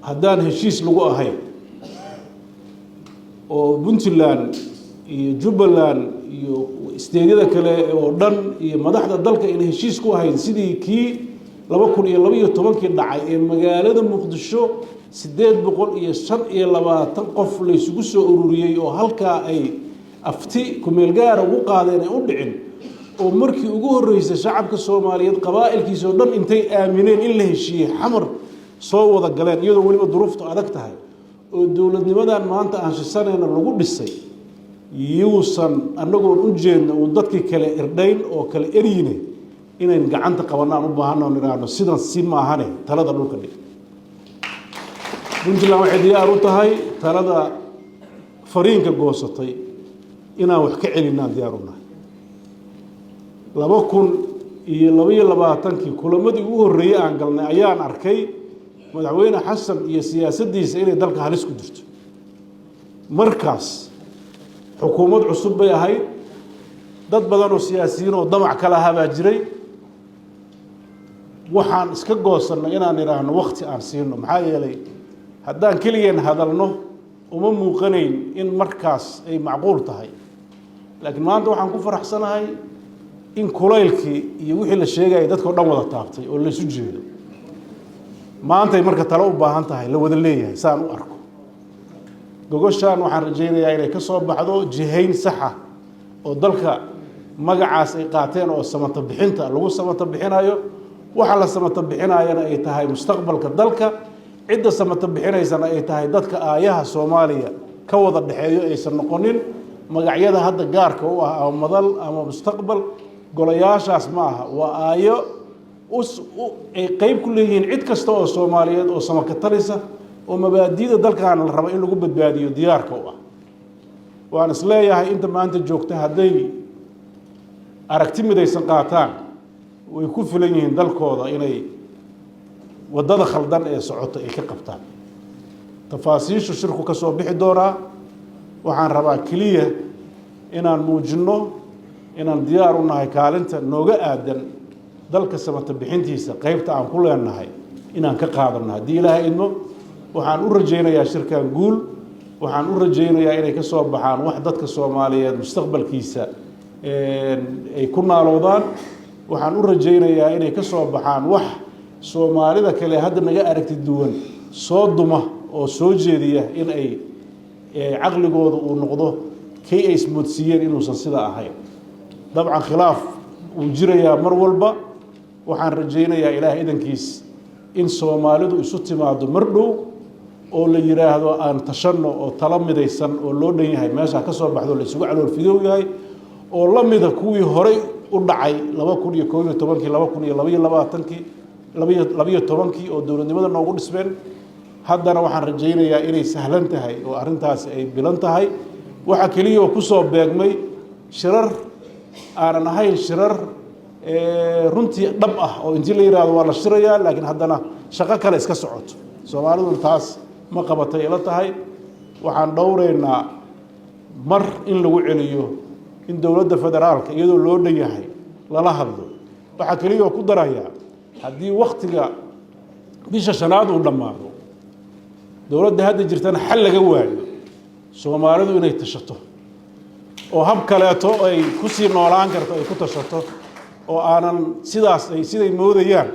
haddaan heshiis lagu ahayn oo Puntland iyo Jubbaland iyo isteedyada kale oo dhan iyo madaxda dalka in heshiis ku ahayn sidii kii 2012 dhacay ee magaalada Muqdisho 825 qof la isugu soo ururiyay oo halka ay afti ku meel gaar ugu qaadeen ay u dhicin oo markii ugu horeysay shacabka Soomaaliyeed qabaa'ilkiisa oo dhan intay aamineen in la heshiiyay xamar soo wada galeen iyadoo waliba duruuftu adag tahay oo dawladnimadan maanta aan shisanayna lagu dhisay yuusan anagoo u jeedno oo dadkii kale irdhayn oo kale eriyine inaan gacanta qabanaan u baahanaa niraano sidan si maahane talada dhulka dhig Puntland waxay diyaar u tahay talada fariinka goosatay inaan wax ka celinaa diyaar u nahay 2022 kulamadii ugu horeeyay aan galnay ayaan arkay madaxweyne xasan iyo siyaasaddiisa inay dalka halis ku jirto markaas xukuumad cusub bay ahayd dad badan oo siyaasiyiin oo damac kala haba jiray waxaan iska goosanay inaan iraahno waqti aan siino maxaa yeelay haddaan kaliyan hadalno uma muuqanayn in markaas ay macquul tahay laakiin maanta waxaan ku faraxsanahay in kulaylkii iyo wixii la sheegay dadka dhan wada taabtay oo la isu jeedo maanta ay marka talo u baahan tahay la wada leeyahay saan u arko gogoshaan waxaan rajaynayaa inay ka soo baxdo jihayn sax ah oo dalka magacaas ay qaateen oo samata bixinta lagu samata bixinayo waxa la samata bixinayana ay tahay mustaqbalka dalka cidda samata bixinaysana ay tahay dadka aayaha Soomaaliya ka wada dhaxeeyo aysan noqonin magacyada hadda gaarka u ah ama madal ama mustaqbal golayaashaas ma aha waa aayo ay qayb ku leeyihiin cid kasta oo Soomaaliyeed oo samaka talisa oo mabaadiida dalkan la rabo in lagu badbaadiyo diyaarka u ah waan isleeyahay inta maanta joogta haday aragti midaysan qaataan way ku filan yihiin dalkooda inay wadada khaldan ee socota ay ka qabtaan tafaasiishu shirku ka soo bixi doonaa waxaan rabaa kaliya inaan muujino inaan diyaar u nahay kaalinta nooga aadan dalka samata bixintiisa qaybta aan ku leenahay inaan ka qaadano haddii ilaahay idmo waxaan u rajaynayaa shirkan guul waxaan u rajaynayaa inay ka soo baxaan wax dadka Soomaaliyeed mustaqbalkiisa ay ku naaloodaan waxaan u rajaynayaa inay ka soo baxaan wax Soomaalida kale hadda naga aragti duwan soo duma oo soo jeediya in ay aqligooda uu noqdo kay ay ismoodsiiyeen inuusan sida ahayn dabcan khilaaf uu jirayaa mar walba waxaan rajaynayaa ilaahay idankiis in Soomaalidu isu timaado mar dhow oo la yiraahdo aan tashanno oo tala midaysan oo loo dhan yahay meesha ka soo baxdo la isugu calool fidow yahay oo la mid ah kuwii hore u dhacay 2011 oo dawladnimada noogu dhisbeen haddana waxaan rajaynayaa inay sahlan tahay oo arintaas ay bilan tahay waxa kaliya oo ku soo beegmay shirar aan ahayn shirar runtii dhab ah oo intii la yiraahdo waa la shirayaa laakiin haddana shaqo kale iska socoto Soomaalidu taas ma qabatay ila tahay waxaan dhowreynaa mar in lagu celiyo in dawladda federaalka iyadoo loo dhan yahay lala hadlo waxa kaliya oo ku daraya haddii waqtiga bisha shanaad uu dhamaado dawladda hadda jirtana xal laga waayo Soomaalidu inay tashato oo hab kaleeto ay ku sii noolaan karto ay ku tashato oo aanan sidaas ay siday moodayaan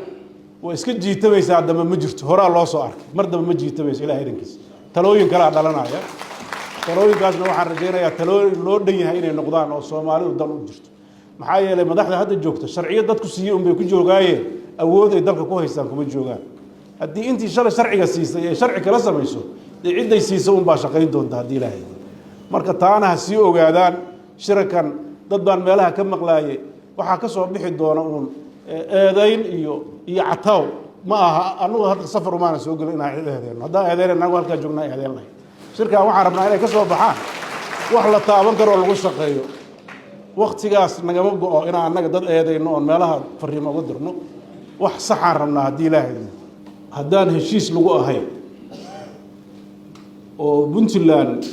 way iska jiitamaysaa dama ma jirto horaa loo soo arkay mar dama ma jiitamayso ilaahay idankiisa talooyin kala dhalanaya talooyinkaasna waxaan rajaynayaa talooyin loo dhan yahay inay noqdaan oo Soomaalidu dan u jirto maxaa yeelay madaxda hadda joogta sharciyada dadku siiyay bay ku joogaayeen awood ay dalka ku haystaan kuma joogaan haddii intii sharciga siisay ay sharci kala samayso ciiday siisay baa shaqayn doonta haddii ilaahay marka taana ha sii ogaadaan shirkan dad baan meelaha ka maqlaayay waxa ka soo bixi doona eedayn iyo cataw ma aha anigu hadda safar uma soo galay inaan eedeeyno hadda eedeeyna halka joognaa eedeynay shirka waxaan rabnaa inay ka soo baxaan wax la taaban karo lagu shaqeeyo waqtigaas nagama go'o inaan anaga dad eedeyno oo meelaha fariimo uga dirno wax sax aan rabnaa haddii ilaahay haddaan heshiis lagu ahayn oo Puntland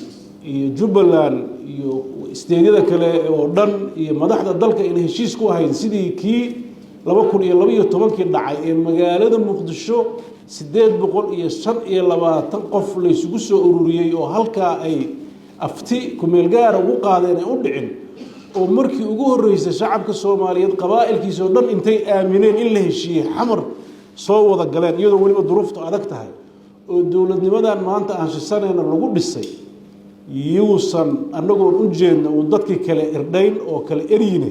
iyo Jubbaland iyo isteedyada kale oo dhan iyo madaxda dalka in heshiis ku ahayn sidii kii 2012 dhacay ee magaalada Muqdisho sideed boqol iyo shan iyo labaatan qof la isugu soo ururiyay oo halkaa ay afti kumeel gaara ugu qaadeen ay u dhicin oo markii ugu horeysay shacabka Soomaaliyeed qabaa'ilkiisa oo dhan intay aamineen in la heshiiyay xamar soo wada galeen iyadoo waliba duruuftu adag tahay oo dawladnimadan maanta aan shisanayna lagu dhisay yuusan anagoon u jeedno oo dadkii kale irdhayn oo kale eriyine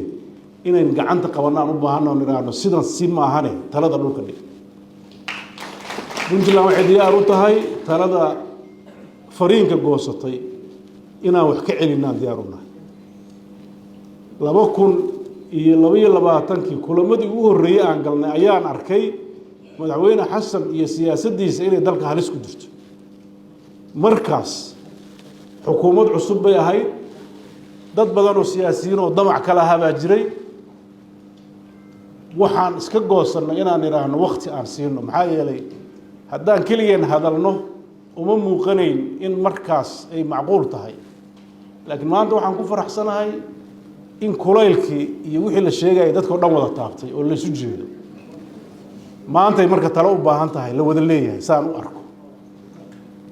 inayn gacanta qabanaan u baahanno niraano sidan si maahane talada dhulka dhig Puntland waxay diyaar u tahay talada fariinka goosatay inaan wax ka celinaa diyaar u nahay 2022 kulamadii ugu horeeyay aan galnay ayaan arkay madaxweyne xasan iyo siyaasaddiisa inay dalka halis ku jirto markaas xukuumad cusub bay ahayd dad badan oo siyaasiyiin oo damac kala habaa jiray waxaan iska goosanay inaan iraahno waqti aan siino maxaa yeelay haddaan keligeen hadalno uma muuqanayn in markaas ay macquul tahay laakiin maanta waxaan ku faraxsanahay in kulaylkii iyo wixii la sheegay dadka dhan wada taabtay oo la isu jeedo maanta ay marka talo u baahan tahay la wada leeyahay saan u arko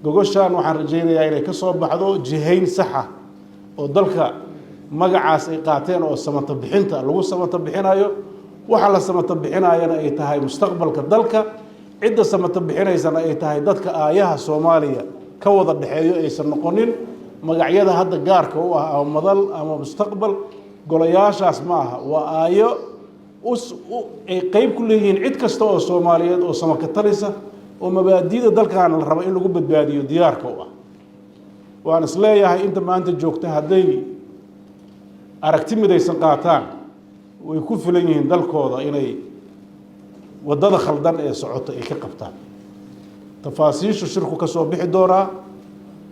gogoshaan waxaan rajaynayaa inay ka soo baxdo jihayn sax ah oo dalka magacaas ay qaateen oo samata bixinta lagu samata bixinayo waxa la samata bixinayana ay tahay mustaqbalka dalka cidda samata bixinaysana ay tahay dadka aayaha Soomaaliya ka wada dhaxeeyo aysan noqonin magacyada hadda gaarka u ah ama madal ama mustaqbal golayaashaas ma aha waa aayo ay qayb ku leeyihiin cid kasta oo Soomaaliyeed oo samaka talisa oo mabaadiida dalkan la rabo in lagu badbaadiyo diyaarka u ah waan isleeyahay inta maanta joogta haday aragti midaysan qaataan way ku filan yihiin dalkooda inay wadada khaldan ee socota ay ka qabtaan tafaasiishu shirku ka soo bixi doonaa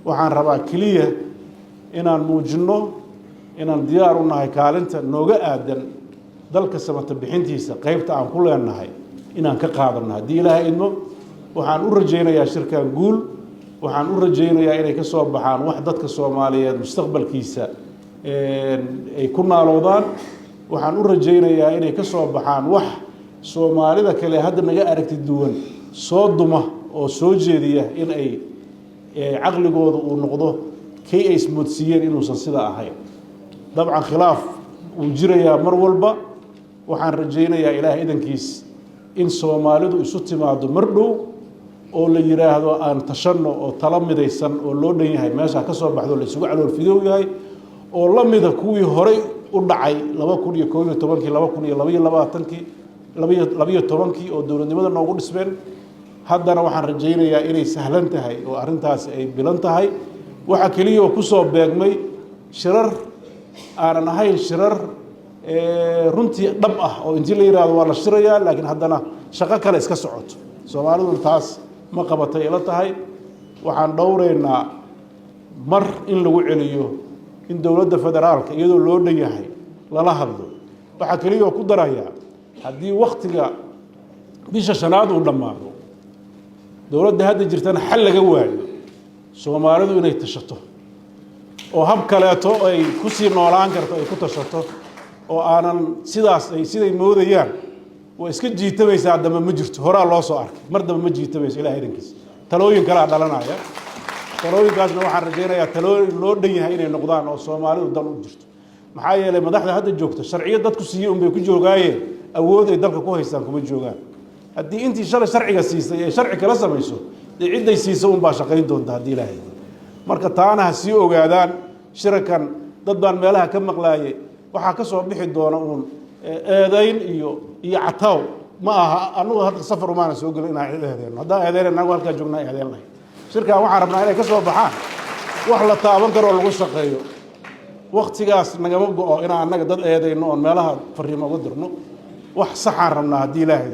waxaan rabaa kaliya inaan muujino inaan diyaar u nahay kaalinta nooga aadan dalka samata bixintiisa qaybta aan ku leenahay inaan ka qaadano haddii Ilaahay idmo waxaan u rajaynayaa shirkan guul waxaan u rajaynayaa inay ka soo baxaan wax dadka Soomaaliyeed mustaqbalkiisa ay ku naaloodaan waxaan u rajaynayaa inay ka soo baxaan wax Soomaalida kale hadda naga aragti duwan soo duma oo soo jeediya in ay aqligooda uu noqdo kay ay ismoodsiiyeen inuusan sida ahayn dabcan khilaaf uu jirayaa mar walba waxaan rajaynayaa Ilaahay idankiis in Soomaalidu isu timaado mar dhow oo la yiraahdo aan tashanno oo tala midaysan oo loo dhan yahay meesha ka soo baxdo la isugu calool fidow yahay oo la mida kuwii hore u dhacay 2011 2022 oo dawladnimada noogu dhisbeen haddana waxaan rajaynayaa inay sahlan tahay oo arintaas ay bilan tahay waxa kaliya oo ku soo beegmay shirar aan ahayn shirar runtii dhab ah oo intii la yiraahdo waa la shirayaa laakiin haddana shaqo kale iska socoto Soomaalidu taas ma qabatay ila tahay waxaan dhowreynaa mar in lagu celiyo in dawladda federaalka iyadoo loo dhan yahay lala hadlo waxa kaliya oo ku daraya haddii waqtiga bisha shanaad uu dhamaado dawladda hadda jirtana xal laga waayo Soomaalidu inay tashato oo hab kaleeto ay ku sii noolaan karto ay ku tashato oo aanan sidaas ay siday moodayaan way iska jiitamaysaa dama ma jirto horaa loo soo arkay mar dama ma jiitamayso Ilaahay idankiis talooyin kala dhalanaya talooyinkaasna waxaan rajaynayaa talooyin loo dhan yahay inay noqdaan oo Soomaalidu dan u jirto maxaa yeelay madaxda hadda joogta sharciyad dadku siiyay un bay ku joogaayeen awood ay dalka ku haystaan kuma joogaan haddii intii sharciga siisay ay sharci kala samayso ciiday siisay un baa shaqayn doonta haddii Ilaahay marka taana ha sii ogaadaan shirkan dad baan meelaha ka maqlaayay waxa ka soo bixi doona uun eedayn iyo cataw ma aha anagu hadda safar uma soo galay inaan eedeeno hadda eedeena halka joognaa eedeena shirkan waxaan rabnaa inay ka soo baxaan wax la taaban karo lagu shaqeeyo waqtigaas nagama go'o inaan anaga dad eedeyno oo meelaha fariimo uga dirno wax sax aan rabnaa haddii Ilaahay